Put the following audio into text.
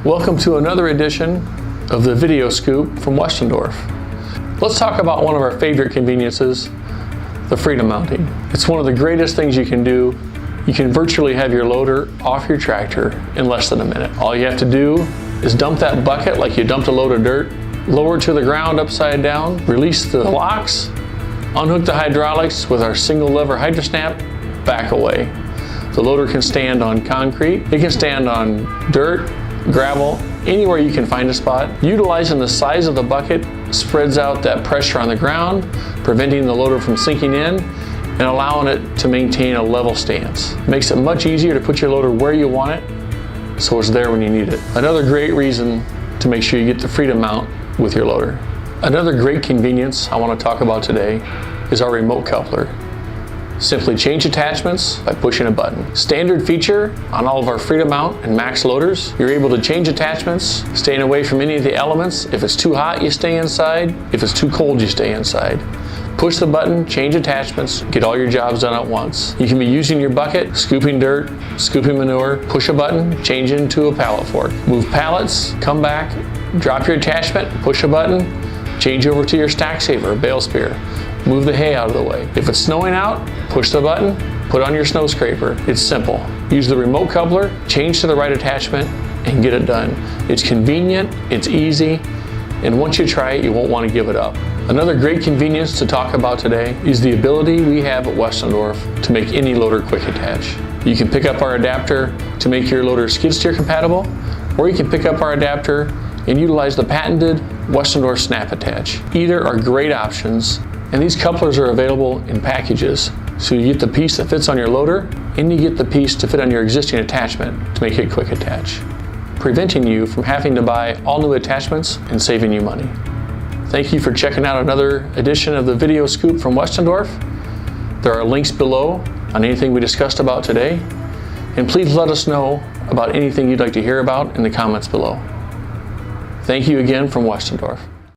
Welcome to another edition of the Video Scoop from Westendorf. Let's talk about one of our favorite conveniences, the freedom mounting. It's one of the greatest things you can do. You can virtually have your loader off your tractor in less than a minute. All you have to do is dump that bucket like you dumped a load of dirt, lower it to the ground upside down, release the locks, unhook the hydraulics with our single lever hydro snap, back away. The loader can stand on concrete, it can stand on dirt, gravel, anywhere you can find a spot. Utilizing the size of the bucket spreads out that pressure on the ground, preventing the loader from sinking in and allowing it to maintain a level stance. Makes it much easier to put your loader where you want it, so it's there when you need it. Another great reason to make sure you get the freedom mount with your loader. Another great convenience I want to talk about today is our remote coupler. Simply change attachments by pushing a button. Standard feature on all of our Freedom Mount and Max loaders. You're able to change attachments, staying away from any of the elements. If it's too hot, you stay inside. If it's too cold, you stay inside. Push the button, change attachments, get all your jobs done at once. You can be using your bucket, scooping dirt, scooping manure, push a button, change into a pallet fork. Move pallets, come back, drop your attachment, push a button, change over to your stack saver, bale spear. Move the hay out of the way. If it's snowing out, push the button, put on your snow scraper. It's simple. Use the remote coupler, change to the right attachment, and get it done. It's convenient, it's easy, and once you try it, you won't want to give it up. Another great convenience to talk about today is the ability we have at Westendorf to make any loader quick attach. You can pick up our adapter to make your loader skid steer compatible, or you can pick up our adapter and utilize the patented Westendorf snap attach. Either are great options, and these couplers are available in packages. So you get the piece that fits on your loader, and you get the piece to fit on your existing attachment to make it quick attach, preventing you from having to buy all new attachments and saving you money. Thank you for checking out another edition of the Video Scoop from Westendorf. There are links below on anything we discussed about today, and please let us know about anything you'd like to hear about in the comments below. Thank you again from Westendorf.